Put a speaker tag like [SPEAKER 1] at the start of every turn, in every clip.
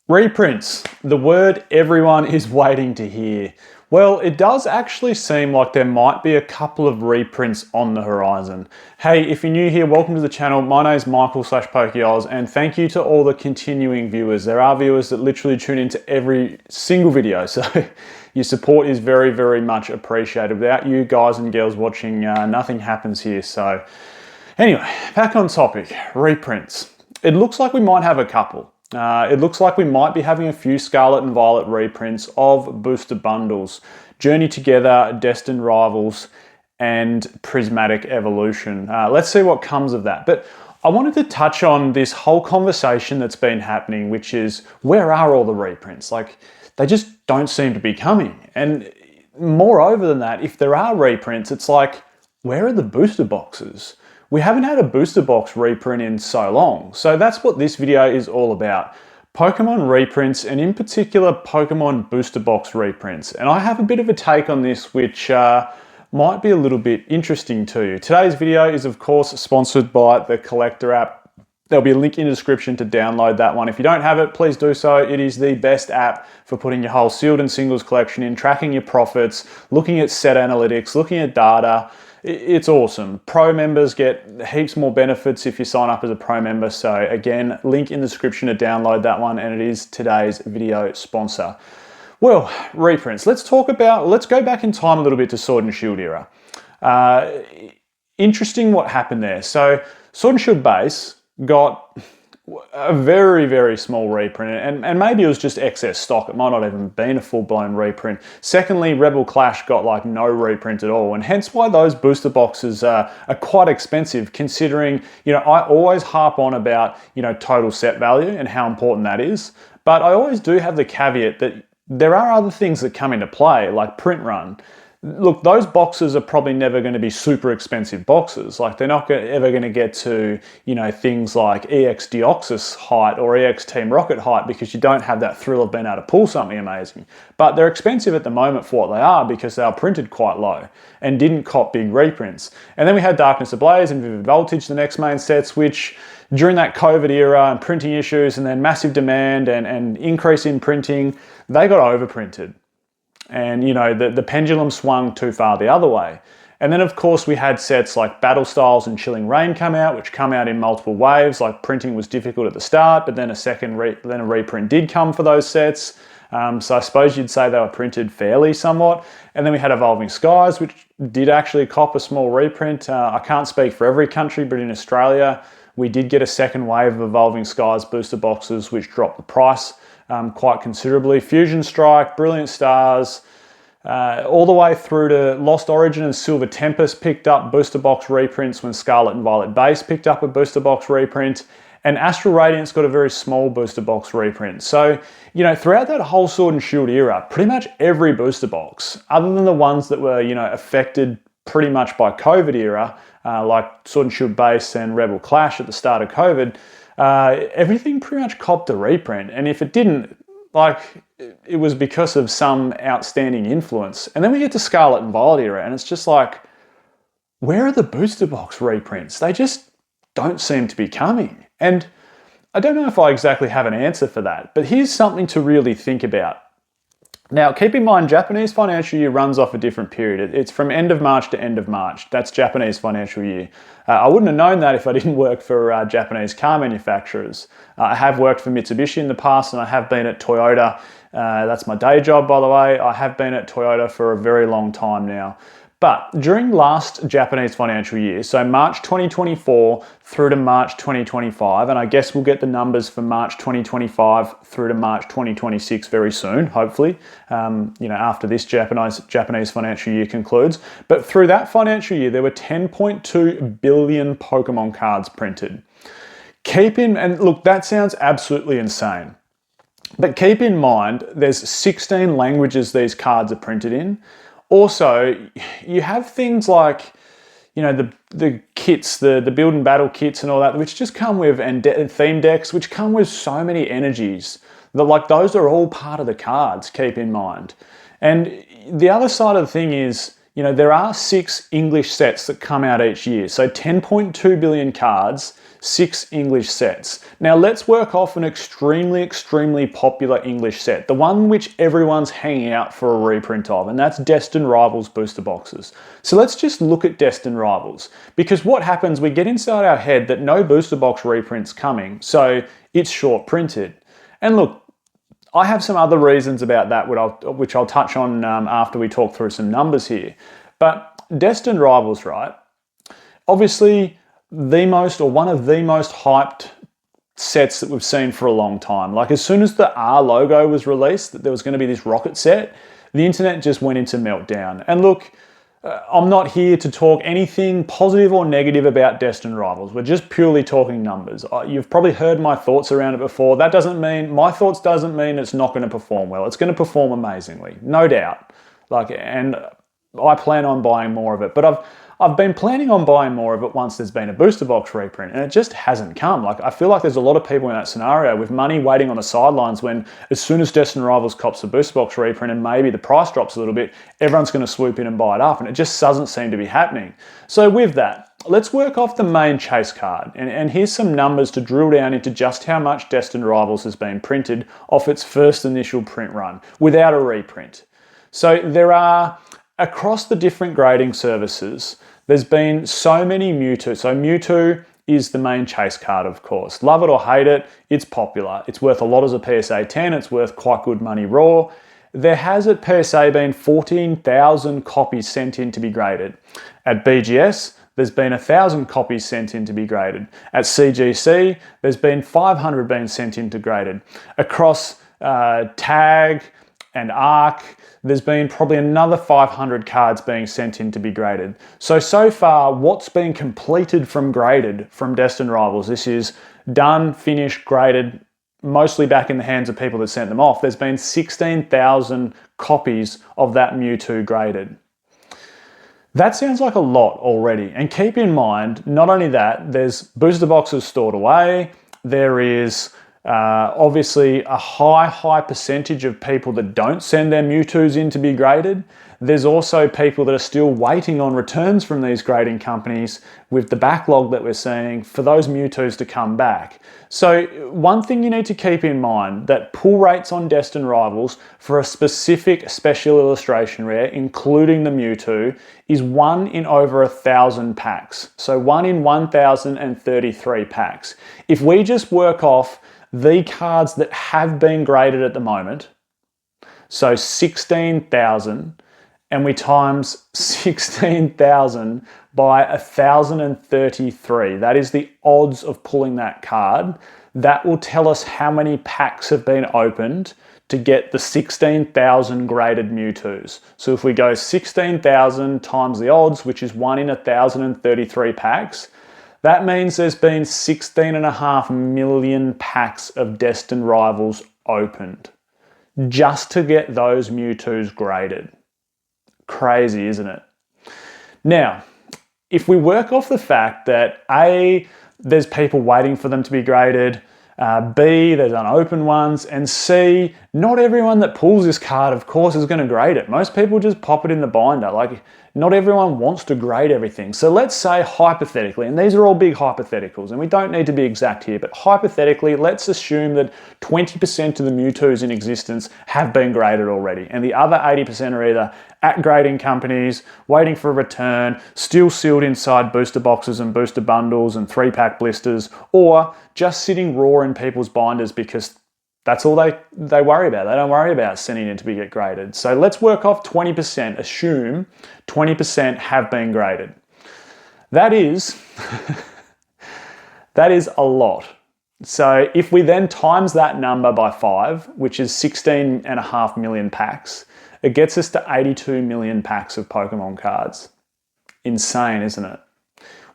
[SPEAKER 1] Reprints, the word everyone is waiting to hear. Well, it does actually seem like there might be a couple of reprints on the horizon. Hey, if you're new here, welcome to the channel. My name is Michael/PokeyOz, and thank you to all the continuing viewers. There are viewers that literally tune into every single video, so your support is very, very much appreciated. Without you guys and girls watching, nothing happens here. So anyway, back on topic, reprints. It looks like we might have a couple. It looks like we might be having a few Scarlet and Violet reprints of booster bundles, Journey Together, Destined Rivals, and Prismatic Evolution. Let's see what comes of that. But I wanted to touch on this whole conversation that's been happening, which is, where are all the reprints? Like, they just don't seem to be coming. And moreover than that, if there are reprints, it's like, where are the booster boxes? We haven't had a booster box reprint in so long, so that's what this video is all about. Pokemon reprints, and in particular Pokemon booster box reprints. And I have a bit of a take on this which might be a little bit interesting to you. Today's video is of course sponsored by the Collector app. There'll be a link in the description to download that one. If you don't have it, please do so. It is the best app for putting your whole sealed and singles collection in, tracking your profits, looking at set analytics, looking at data. It's awesome. Pro members get heaps more benefits if you sign up as a pro member. So again, link in the description to download that one, and it is today's video sponsor. Well, reprints. Let's go back in time a little bit to Sword and Shield era. Interesting what happened there. So Sword and Shield base got a very, very small reprint, and maybe it was just excess stock. It might not even been a full-blown reprint. Secondly, Rebel Clash got like no reprint at all, and hence why those booster boxes are quite expensive, considering, you know, I always harp on about, you know, total set value and how important that is, but I always do have the caveat that there are other things that come into play, like print run. Look, those boxes are probably never going to be super expensive boxes. Like, they're not ever going to get to, you know, things like EX Deoxys height or EX Team Rocket height, because you don't have that thrill of being able to pull something amazing. But they're expensive at the moment for what they are, because they are printed quite low and didn't cop big reprints. And then we had Darkness Ablaze and Vivid Voltage, the next main sets, which during that COVID era and printing issues and then massive demand and increase in printing, they got overprinted. And, you know, the pendulum swung too far the other way. And then, of course, we had sets like Battle Styles and Chilling Reign come out, which come out in multiple waves. Like, printing was difficult at the start, but then a reprint did come for those sets. So I suppose you'd say they were printed fairly somewhat. And then we had Evolving Skies, which did actually cop a small reprint. I can't speak for every country, but in Australia, we did get a second wave of Evolving Skies booster boxes, which dropped the price quite considerably. Fusion Strike, Brilliant Stars, all the way through to Lost Origin and Silver Tempest picked up booster box reprints when Scarlet and Violet base picked up a booster box reprint, and Astral Radiance got a very small booster box reprint. So, you know, throughout that whole Sword and Shield era, pretty much every booster box, other than the ones that were, you know, affected pretty much by COVID era, like Sword and Shield base and Rebel Clash at the start of COVID, everything pretty much copped a reprint. And if it didn't, like, it was because of some outstanding influence. And then we get to Scarlet and Violet era, and it's just like, where are the booster box reprints? They just don't seem to be coming. And I don't know if I exactly have an answer for that, but here's something to really think about. Now, keep in mind, Japanese financial year runs off a different period. It's from end of March to end of March. That's Japanese financial year. I wouldn't have known that if I didn't work for Japanese car manufacturers. I have worked for Mitsubishi in the past, and I have been at Toyota. That's my day job, by the way. I have been at Toyota for a very long time now. But during last Japanese financial year, so March 2024 through to March 2025, and I guess we'll get the numbers for March 2025 through to March 2026 very soon, hopefully, you know, after this Japanese financial year concludes. But through that financial year, there were 10.2 billion Pokemon cards printed. And look, that sounds absolutely insane. But keep in mind, there's 16 languages these cards are printed in. Also, you have things like, you know, the kits, the build and battle kits and all that, which just come with, and theme decks, which come with so many energies. That, like, those are all part of the cards, keep in mind. And the other side of the thing is, you know, there are 6 English sets that come out each year. So 10.2 billion cards, 6 English sets. Now let's work off an extremely popular English set, the one which everyone's hanging out for a reprint of, and that's Destined Rivals booster boxes. So let's just look at Destined Rivals, because what happens, we get inside our head that no booster box reprint's coming, so it's short printed. And look, I have some other reasons about that, which I'll touch on after we talk through some numbers here. But Destined Rivals, right? Obviously, one of the most hyped sets that we've seen for a long time. Like, as soon as the R logo was released, that there was going to be this rocket set, the internet just went into meltdown. And look, I'm not here to talk anything positive or negative about Destined Rivals. We're just purely talking numbers. You've probably heard my thoughts around it before. That doesn't mean, my thoughts doesn't mean it's not going to perform well. It's going to perform amazingly, no doubt. And I plan on buying more of it. But I've been planning on buying more of it once there's been a booster box reprint, and it just hasn't come. Like, I feel like there's a lot of people in that scenario with money waiting on the sidelines when, as soon as Destined Rivals cops a booster box reprint and maybe the price drops a little bit, everyone's going to swoop in and buy it up, and it just doesn't seem to be happening. So with that, let's work off the main chase card, and here's some numbers to drill down into just how much Destined Rivals has been printed off its first initial print run without a reprint. So there are, across the different grading services, there's been so many Mewtwo. So Mewtwo is the main chase card, of course. Love it or hate it, it's popular. It's worth a lot as a PSA 10. It's worth quite good money raw. There has at PSA been 14,000 copies sent in to be graded. At BGS, there's been 1,000 copies sent in to be graded. At CGC, there's been 500 being sent in to graded. Across Tag and Arc, there's been probably another 500 cards being sent in to be graded. So far, what's been completed from graded from Destined Rivals, this is done, finished, graded, mostly back in the hands of people that sent them off. There's been 16,000 copies of that Mewtwo graded. That sounds like a lot already. And keep in mind, not only that, there's booster boxes stored away, there is obviously a high percentage of people that don't send their Mewtwo's in to be graded. There's also people that are still waiting on returns from these grading companies with the backlog that we're seeing for those Mewtwo's to come back. So one thing you need to keep in mind, that pull rates on Destined Rivals for a specific special illustration rare, including the Mewtwo, is 1 in over 1,000 packs. So 1 in 1,033 packs. If we just work off the cards that have been graded at the moment, so 16,000, and we times 16,000 by 1,033, that is the odds of pulling that card. That will tell us how many packs have been opened to get the 16,000 graded Mewtwo's. So if we go 16,000 times the odds, which is 1 in 1,033 packs, that means there's been 16.5 million packs of Destined Rivals opened just to get those Mewtwo's graded. Crazy, isn't it? Now, if we work off the fact that A, there's people waiting for them to be graded, B, there's unopened ones, and C, not everyone that pulls this card, of course, is going to grade it. Most people just pop it in the binder. Like, not everyone wants to grade everything. So let's say hypothetically, and these are all big hypotheticals, and we don't need to be exact here, but hypothetically, let's assume that 20% of the Mewtwo's in existence have been graded already, and the other 80% are either at grading companies, waiting for a return, still sealed inside booster boxes and booster bundles and 3-pack blisters, or just sitting raw in people's binders because that's all they worry about. They don't worry about sending it to be get graded. So let's work off 20%, assume 20% have been graded. That is, that is a lot. So if we then times that number by 5, which is 16.5 million packs, it gets us to 82 million packs of Pokemon cards. Insane, isn't it?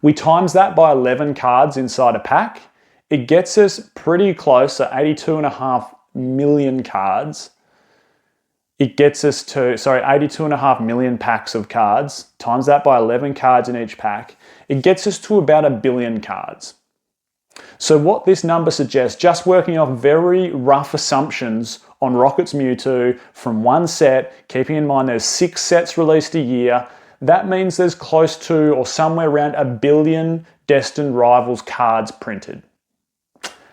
[SPEAKER 1] We times that by 11 cards inside a pack, it gets us pretty close to 82.5 million cards. It gets us to, 82.5 million packs of cards, times that by 11 cards in each pack, it gets us to about 1 billion cards. So what this number suggests, just working off very rough assumptions on Rocket's Mewtwo from one set, keeping in mind there's 6 sets released a year, that means there's close to or somewhere around 1 billion Destined Rivals cards printed.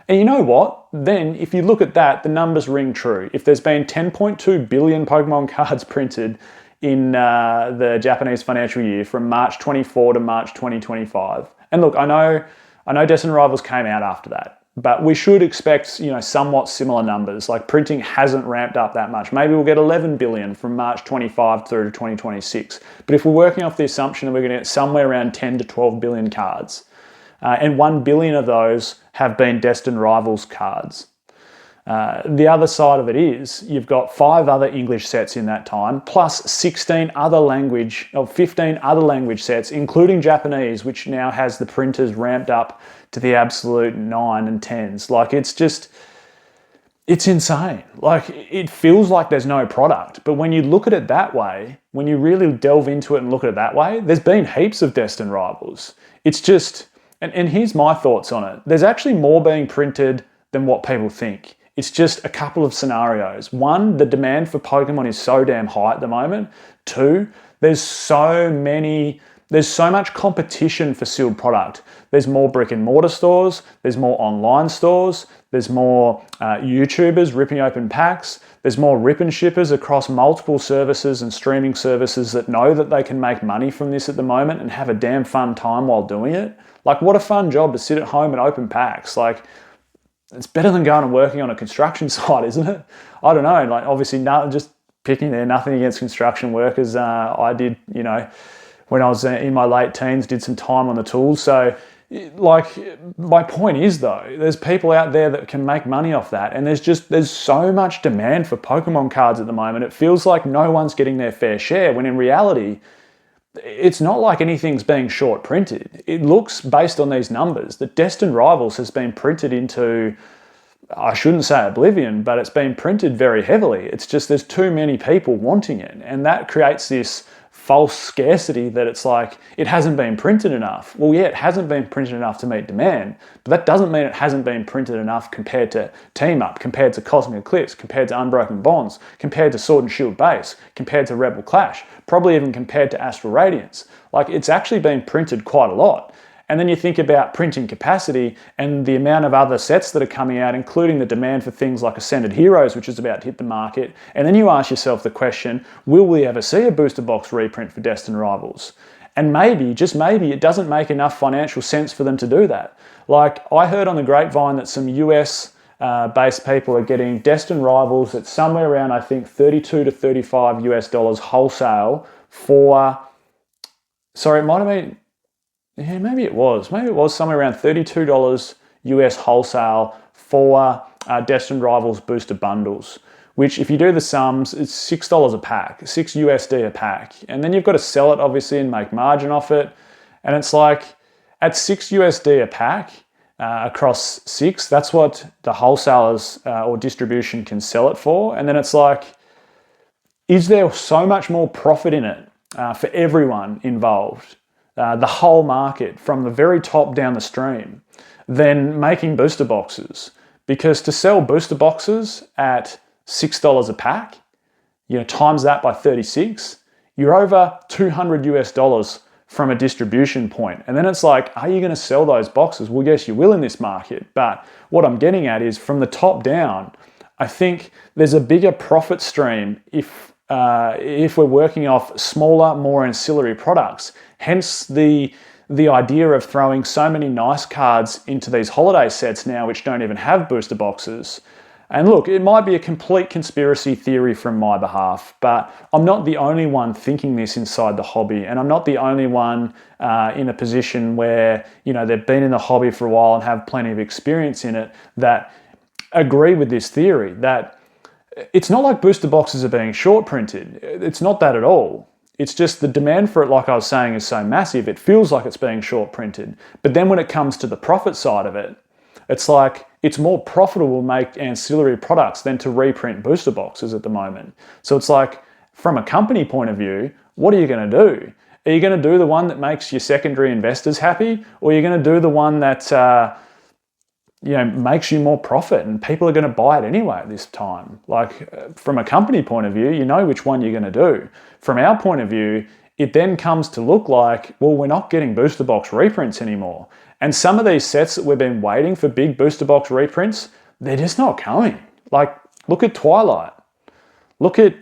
[SPEAKER 1] And you know what? Then, if you look at that, the numbers ring true. If there's been 10.2 billion Pokemon cards printed in the Japanese financial year from March 24 to March 2025, and look, I know Destined Rivals came out after that, but we should expect, somewhat similar numbers. Like, printing hasn't ramped up that much. Maybe we'll get 11 billion from March 25 through to 2026. But if we're working off the assumption that we're going to get somewhere around 10 to 12 billion cards, and 1 billion of those have been Destined Rivals cards. The other side of it is you've got 5 other English sets in that time, plus 15 other language sets, including Japanese, which now has the printers ramped up to the absolute 9 and 10s. Like, it's insane. Like, it feels like there's no product, but when you look at it that way, when you really delve into it and look at it that way, there's been heaps of Destined Rivals. It's just, and here's my thoughts on it. There's actually more being printed than what people think. It's just a couple of scenarios. 1, the demand for Pokemon is so damn high at the moment. 2, there's so much competition for sealed product. There's more brick and mortar stores, there's more online stores, there's more YouTubers ripping open packs, there's more rip and shippers across multiple services and streaming services that know that they can make money from this at the moment and have a damn fun time while doing it. Like, what a fun job to sit at home and open packs. Like, it's better than going and working on a construction site, isn't it? I don't know. Like, obviously, just picking there, nothing against construction workers. I did, when I was in my late teens, did some time on the tools. So, like, my point is, though, there's people out there that can make money off that, and there's so much demand for Pokemon cards at the moment. It feels like no one's getting their fair share, when in reality, it's not like anything's being short printed. It looks, based on these numbers, that Destined Rivals has been printed into, I shouldn't say oblivion, but it's been printed very heavily. It's just there's too many people wanting it, and that creates this false scarcity that it's like, it hasn't been printed enough. Well, yeah, it hasn't been printed enough to meet demand, but that doesn't mean it hasn't been printed enough compared to Team Up, compared to Cosmic Eclipse, compared to Unbroken Bonds, compared to Sword and Shield Base, compared to Rebel Clash, probably even compared to Astral Radiance. Like, it's actually been printed quite a lot. And then you think about printing capacity and the amount of other sets that are coming out, including the demand for things like Ascended Heroes, which is about to hit the market. And then you ask yourself the question, will we ever see a booster box reprint for Destined Rivals? And maybe, just maybe, it doesn't make enough financial sense for them to do that. Like, I heard on the grapevine that some US based people are getting Destined Rivals at somewhere around, I think, 32 to 35 US dollars wholesale for, sorry, it might have been, yeah, maybe it was somewhere around $32 US wholesale for Destined Rivals booster bundles, which, if you do the sums, it's $6 a pack, $6 USD a pack. And then you've got to sell it, obviously, and make margin off it. And it's like, at $6 USD a pack, across 6, that's what the wholesalers or distribution can sell it for. And then it's like, is there so much more profit in it for everyone involved, the whole market from the very top down the stream, than making booster boxes? Because to sell booster boxes at $6 a pack, times that by 36, you're over 200 US dollars from a distribution point. And then it's like, are you going to sell those boxes? Well, yes, you will in this market. But what I'm getting at is, from the top down, I think there's a bigger profit stream if we're working off smaller, more ancillary products. Hence the idea of throwing so many nice cards into these holiday sets now, which don't even have booster boxes. And look, it might be a complete conspiracy theory from my behalf, but I'm not the only one thinking this inside the hobby, and I'm not the only one in a position where, they've been in the hobby for a while and have plenty of experience in it, that agree with this theory, that it's not like booster boxes are being short printed. It's not that at all. It's just the demand for it, like I was saying, is so massive, it feels like it's being short printed. But then when it comes to the profit side of it, it's like, it's more profitable to make ancillary products than to reprint booster boxes at the moment. So it's like, from a company point of view, what are you going to do? Are you going to do the one that makes your secondary investors happy? Or are you going to do the one that makes you more profit, and people are going to buy it anyway at this time? Like, from a company point of view, you know which one you're going to do. From our point of view, it then comes to look like, well, we're not getting booster box reprints anymore. And some of these sets that we've been waiting for big booster box reprints, they're just not coming. Like, look at Twilight. Look at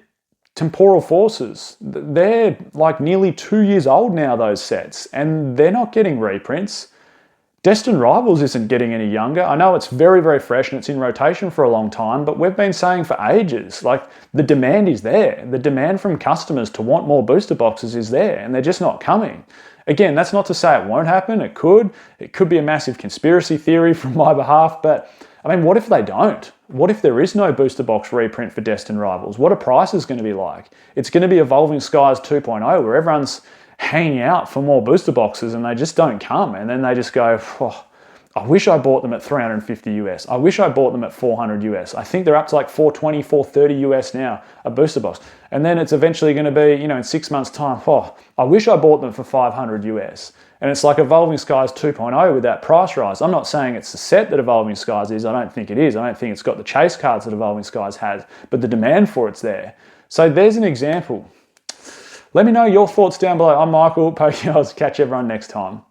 [SPEAKER 1] Temporal Forces. They're like nearly 2 years old now, those sets, and they're not getting reprints. Destined Rivals isn't getting any younger. I know it's very, very fresh and it's in rotation for a long time, but we've been saying for ages, like, the demand is there. The demand from customers to want more booster boxes is there, and they're just not coming. Again, that's not to say it won't happen. It could. It could be a massive conspiracy theory from my behalf, but I mean, what if they don't? What if there is no booster box reprint for Destined Rivals? What are prices going to be like? It's going to be Evolving Skies 2.0, where everyone's hanging out for more booster boxes and they just don't come. And then they just go, oh, I wish I bought them at 350 US. I wish I bought them at 400 US. I think they're up to like 420, 430 US now, a booster box. And then it's eventually going to be, in 6 months' time, oh, I wish I bought them for 500 US. And it's like Evolving Skies 2.0 with that price rise. I'm not saying it's the set that Evolving Skies is. I don't think it is. I don't think it's got the chase cards that Evolving Skies has, but the demand for it's there. So there's an example. Let me know your thoughts down below. I'm Michael, Poké Oz. Catch everyone next time.